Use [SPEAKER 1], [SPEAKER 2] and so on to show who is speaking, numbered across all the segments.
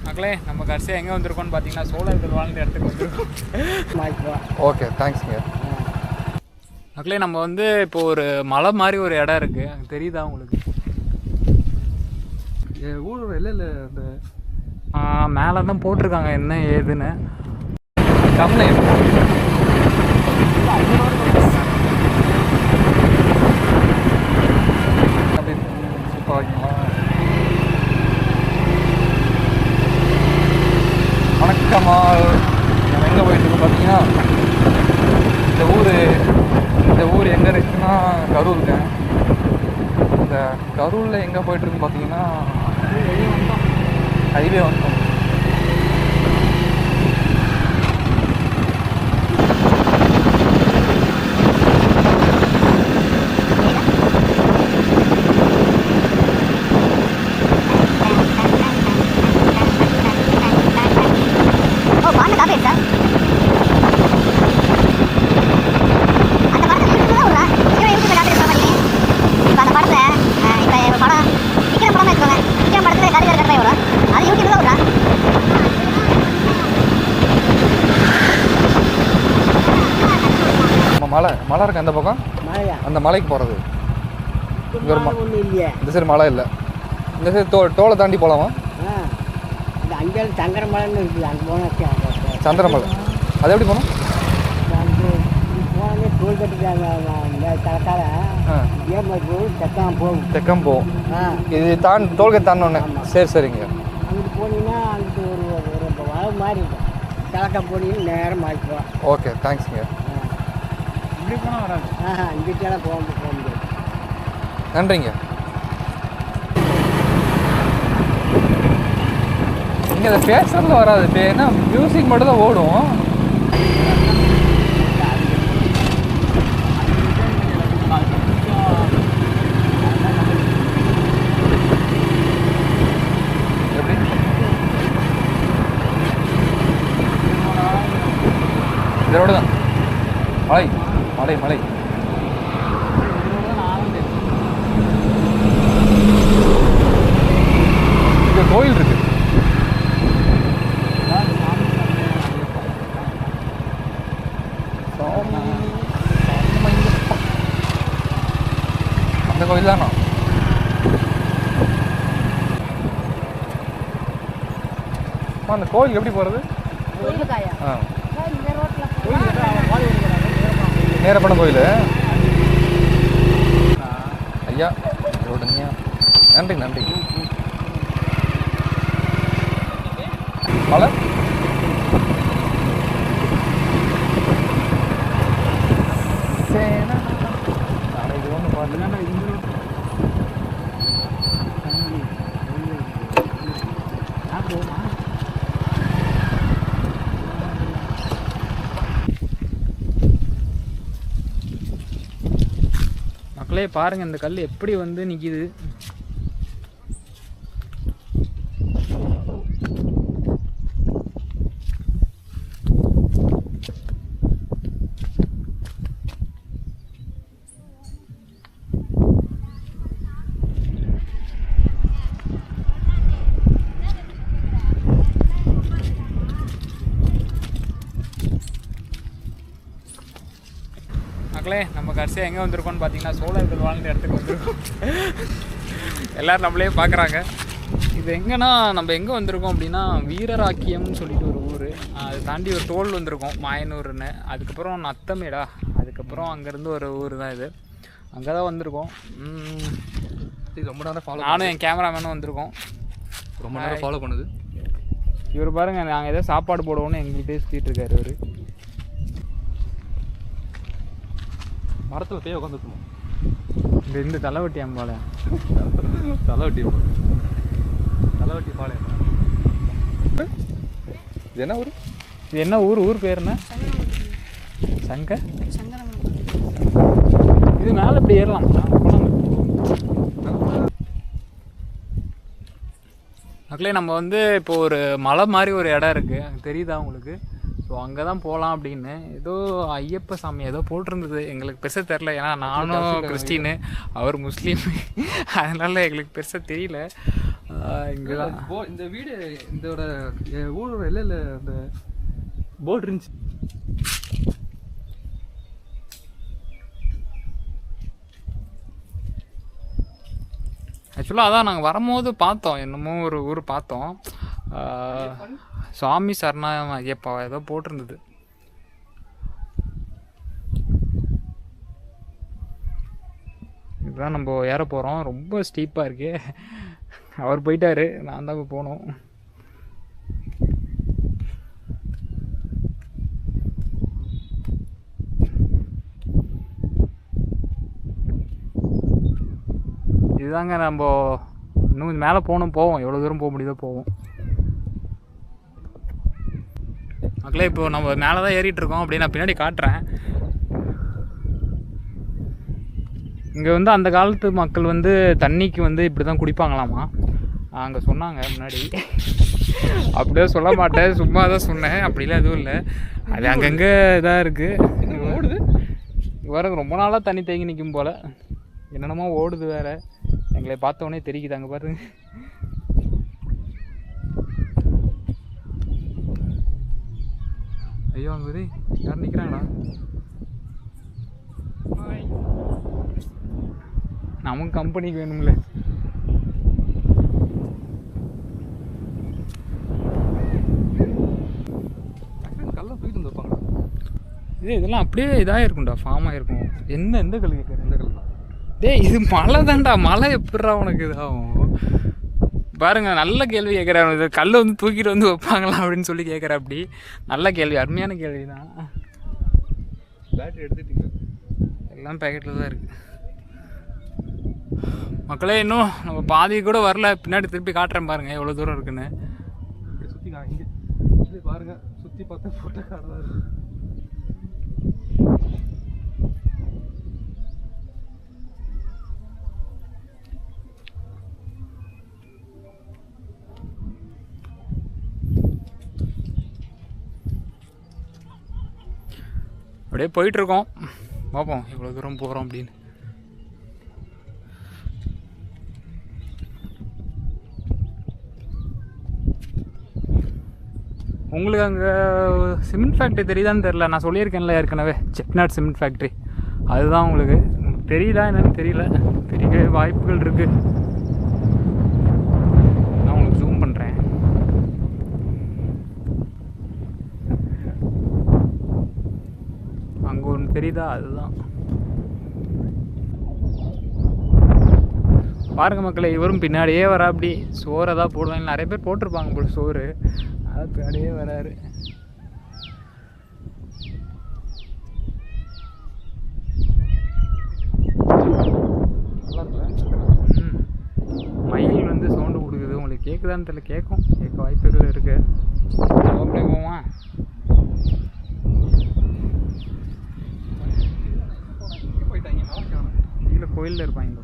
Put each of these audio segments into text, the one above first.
[SPEAKER 1] மக்களே நம்ம கடைசியாக எங்கே வந்திருக்கோம்னு பார்த்தீங்கன்னா சோழர்கள் வாழ்ந்த இடத்துக்கு வந்திருக்கோம்.
[SPEAKER 2] ஓகே தேங்க்ஸ்ங்க.
[SPEAKER 1] மக்களே நம்ம வந்து இப்போ ஒரு மலை மாதிரி ஒரு இடம் இருக்குது, அங்கே தெரியுதா உங்களுக்கு?
[SPEAKER 2] ஊர் இல்லை இல்லை அந்த
[SPEAKER 1] மேலே தான் போட்டிருக்காங்க என்ன ஏதுன்னு.
[SPEAKER 2] கம்மில் வணக்கம்மா. நம்ம எங்கே போயிட்டுருக்கோம் பார்த்தீங்கன்னா இந்த ஊர் எங்கே இருக்குன்னா கரூருங்க. இந்த கரூரில் எங்கே போயிட்டுருக்குன்னு பார்த்தீங்கன்னா ஹைவே வந்தோம். மலை இருக்கு அந்த பக்கம், அந்த மலைக்கு போகிறது. இங்கே ஒரு இந்த சைடு மலை இல்லை, இந்த சைடு தோலை தாண்டி போகலாமா?
[SPEAKER 3] அங்கே சந்திரமலைன்னு இருக்குது, அங்கே போனால்
[SPEAKER 2] சந்திரமலை. அது எப்படி போகணும்?
[SPEAKER 3] போனே தோல் கட்டிட்டாங்க தலக்கால
[SPEAKER 2] தெக்கம் போகும். இது டோல்கேட் தாண்டோன்னே. சரி.
[SPEAKER 3] அங்கிட்டு போனீங்கன்னா அங்கிட்டு ஒரு வளவு மாதிரி இருக்கும். தலக்கா போனீங்கன்னா நேரம் மாறி போகலாம்.
[SPEAKER 2] ஓகே தேங்க்ஸுங்க.
[SPEAKER 1] இப்படி போனால் வராது.
[SPEAKER 3] இங்கிட்டெல்லாம் போக முடியாது.
[SPEAKER 2] நன்றிங்க. இங்கே அந்த பேசுறதுல வராது, இப்போ ஏன்னா மியூசிக் மட்டும் தான் ஓடும். இதோட தான் மலை இங்கே கோயில் இருக்கு. அந்த கோயில் தானா? அந்த கோயில் எப்படி போகிறது? நேரப்பன கோயில். ஐயா ரோடுங்கய்யா. நன்றி. மலை இது ஒன்று பார்த்துன்னா
[SPEAKER 1] மக்களே பாருங்கள் இந்த கல் எப்படி வந்து நிற்கிது. மக்களே நம்ம கடைசியாக எங்கே வந்திருக்கோம்னு பார்த்தீங்கன்னா சோழர்கள் வாழ்ந்த இடத்துக்கு வந்திருக்கோம். எல்லோரும் நம்மளே பார்க்குறாங்க. இது எங்கன்னா நம்ம எங்கே வந்திருக்கோம் அப்படின்னா வீரராக்கியம்னு சொல்லிட்டு ஒரு ஊர், அதை தாண்டி ஒரு டோல் வந்திருக்கோம் மாயனூர்னு. அதுக்கப்புறம் நத்தமேடா, அதுக்கப்புறம் அங்கேருந்து ஒரு ஊர் தான் இது. அங்கே தான் வந்திருக்கோம்.
[SPEAKER 2] ரொம்ப நேரம் ஃபாலோ,
[SPEAKER 1] நானும் என் கேமராமேனும் வந்திருக்கோம்.
[SPEAKER 2] ரொம்ப நேரம் ஃபாலோ பண்ணுது
[SPEAKER 1] இவர். பாருங்கள் நாங்கள் எதோ சாப்பாடு போடுவோன்னு எங்கள்கிட்டே சுற்றிட்டு இருக்காரு இவர்.
[SPEAKER 2] மரத்தில் போய் உட்காந்துருக்கணும்.
[SPEAKER 1] இந்த தலைவட்டி அம்பால
[SPEAKER 2] தலைவட்டி பாளையம். இது என்ன ஊர்?
[SPEAKER 1] இது என்ன ஊர்? ஊர் பேர் என்ன? சங்கர். இது மேலே இப்படி ஏறலாம். மக்களே நம்ம வந்து இப்போ ஒரு மலை மாதிரி ஒரு இடம் இருக்குது, அங்கே தெரியுதா உங்களுக்கு? ஸோ அங்கே தான் போகலாம் அப்படின்னு ஏதோ ஐயப்ப சாமி ஏதோ போட்டிருந்தது. எங்களுக்கு பெருசாக தெரில, ஏன்னா நானும் கிறிஸ்டின்னு அவர் முஸ்லீம், அதனால் எங்களுக்கு பெருசாக தெரியல. இங்கே தான்
[SPEAKER 2] இந்த வீடு இதோட ஊரோட இல்லை அந்த போர்டு இருந்துச்சு.
[SPEAKER 1] ஆக்சுவலாக அதான் நாங்கள் வரும்போது பார்த்தோம், என்னமோ ஒரு ஊர் பார்த்தோம், சுவாமி சரணா ஐயப்பா ஏதோ போட்டிருந்தது. இதுதான் நம்ம ஏற போகிறோம். ரொம்ப ஸ்டீப்பாக இருக்கு. அவர் போயிட்டாரு, நான் தான் போகணும். இதுதாங்க நம்ம இன்னும் மேலே போவோம், எவ்வளோ தூரம் போக முடியுதோ போவோம். மக்களே இப்போ நம்ம மேலே தான் ஏறிட்டு இருக்கோம். அப்படியே நான் பின்னாடி காட்டுறேன். இங்கே வந்து அந்த காலத்து மக்கள் வந்து தண்ணிக்கு வந்து இப்படி தான் குடிப்பாங்களாமா. அங்கே சொன்னாங்க முன்னாடி. அப்படியே சொல்ல மாட்டேன், சும்மா தான் சொன்னேன், அப்படிலாம் எதுவும் இல்லை. அது அங்கங்கே இதாக இருக்குது.
[SPEAKER 2] ஓடுது
[SPEAKER 1] வேறு ரொம்ப நாளாக தண்ணி தேங்கி நிற்கும் போல். என்னென்னமோ ஓடுது வேறு. எங்களை பார்த்தோன்னே தெரிக்குது. அங்கே பாருங்க. ஐயோ அங்கே யாரும் நிற்கிறாங்களா? நமக்கு கம்பெனிக்கு வேணும்ல.
[SPEAKER 2] கல்லை தூக்கிட்டு வந்துருப்பாங்க.
[SPEAKER 1] இதெல்லாம் அப்படியே இதாக இருக்கும்டா, ஃபார்ம் ஆகிருக்கும். எந்த கல் கேட்குற?
[SPEAKER 2] இந்த கல் தான்.
[SPEAKER 1] டேய் இது மலை தான்டா. மலை எப்படிடா உனக்கு இதாகும்? பாருங்க, நல்ல கேள்வி கேட்குறாரு. இது கல்லை வந்து தூக்கிட்டு வந்து வைப்பாங்களா அப்படின்னு சொல்லி கேட்குற. அப்படி நல்ல கேள்வி, அருமையான கேள்வி தான்.
[SPEAKER 2] பேட்டரி எடுத்துட்டீங்க?
[SPEAKER 1] எல்லாம் பேக்கெட்டில் தான் இருக்குது. மக்களே இன்னும் நம்ம பாதி கூட வரல. பின்னாடி திருப்பி காட்டுறேன் பாருங்கள் எவ்வளோ தூரம் இருக்குன்னு.
[SPEAKER 2] சுற்றி இங்கே இது பாருங்க, சுற்றி பார்த்தா போட்ட காடு தான் இருக்குது.
[SPEAKER 1] அப்படியே போயிட்டுருக்கோம், பார்ப்போம் எவ்வளோ தூரம் போகிறோம் அப்படின்னு. உங்களுக்கு அங்கே சிமெண்ட் ஃபேக்ட்ரி தெரியுதான்னு தெரில. நான் சொல்லியிருக்கேன்ல ஏற்கனவே, செட்டிநாடு சிமெண்ட் ஃபேக்ட்ரி. அதுதான் உங்களுக்கு தெரியுதா என்னன்னு தெரியல. தெரிய வாய்ப்புகள் இருக்குது. நான் உங்களுக்கு ஜூம் பண்ணுறேன். அங்கே ஒன்று தெரியுதா? அதுதான் பாருங்க மக்களே. இவரும் பின்னாடியே வரா. அப்படி சோறை தான் போடுவாங்க. நிறைய பேர் போட்டிருப்பாங்க போல சோறு. அது பின்னாடியே வராரு. மயில் வந்து சவுண்டு கொடுக்குது. உங்களுக்கு கேட்குதான்னு தெரியல. கேட்க வாய்ப்புகள் இருக்கு. அப்படியே போவான். கீழே கோயிலில் இருப்பாங்க.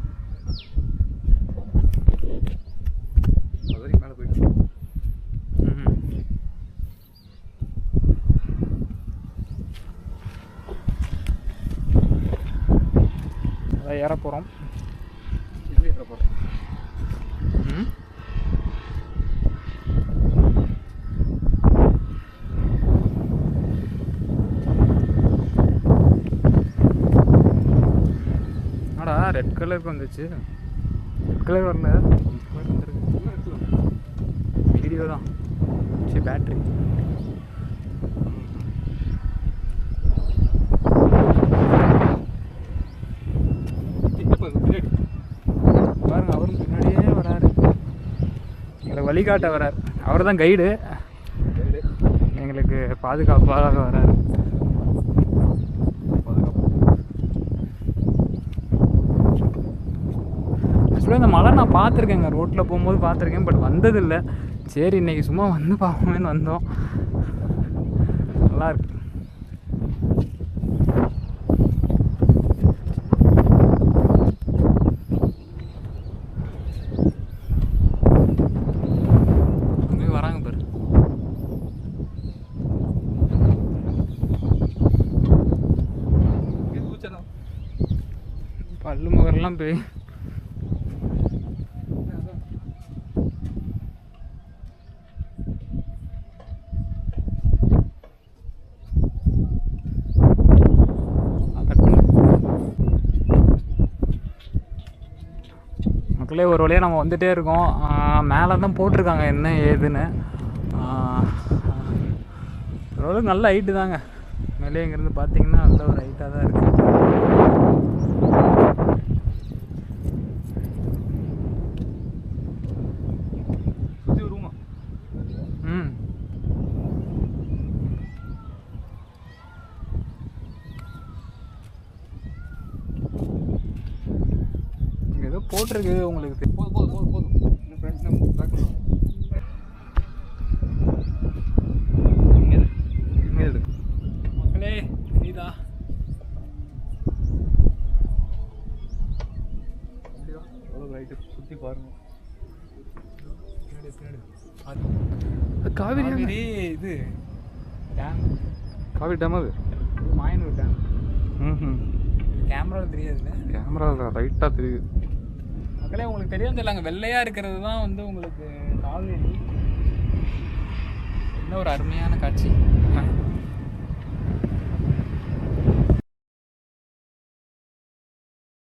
[SPEAKER 2] மேலே போயிட்டு
[SPEAKER 1] அதான் ஏற போகிறோம்.
[SPEAKER 2] இது ஏற போகிறோம்.
[SPEAKER 1] ஆடா ரெட் கலருக்கு வந்துச்சு. ரெட் கலர் வரல, வீடியோ தான். சரி பேட்ரி பாருங்க. அவரும் பின்னாடியே வராரு. எங்களை வழிகாட்ட வராரு. அவர் தான் கைடு. எங்களுக்கு பாதுகாப்பாக வராரு. ஆக்சுவலாக இந்த மலை நான் பார்த்துருக்கேங்க, ரோட்டில் போகும்போது பார்த்துருக்கேன். பட் வந்ததில்லை. சரி இன்றைக்கி சும்மா வந்து பார்ப்போமேன்னு வந்தோம். நல்லாயிருக்கு. அங்கே வராங்க பாரு. பல்லு முகரெல்லாம் போய் மக்களே ஒரு வழியாக நம்ம வந்துகிட்டே இருக்கோம். மேலே தான் போட்டிருக்காங்க என்ன ஏதுன்னு. ஓரளவுக்கு நல்ல ஹைட்டு தாங்க. மேலே இங்கேருந்து பார்த்தீங்கன்னா நல்ல ஒரு ஹைட்டாக தான் இருக்குது. இங்கே ஏதோ போட்டிருக்கு உங்களுக்கு.
[SPEAKER 2] போதும் இன்னும் ஃப்ரெண்ட்ஸ் பேக் பண்ணுவோம்.
[SPEAKER 1] மக்களே தெரியுதா?
[SPEAKER 2] எவ்வளோ ரைட்டு சுற்றி பாருங்க.
[SPEAKER 1] காவிரி இது டேம்.
[SPEAKER 2] காவிரி டேம் அது
[SPEAKER 1] மாயனூர் டேம்.
[SPEAKER 2] ம்
[SPEAKER 1] கேமராவில் தெரியாதுல்ல?
[SPEAKER 2] கேமரா ரைட்டாக தெரியுது.
[SPEAKER 1] மக்களே உங்களுக்கு தெரியாது இல்லை, அங்கே வெள்ளையாக இருக்கிறது தான் வந்து உங்களுக்கு காவேரி. என்ன ஒரு அருமையான காட்சி.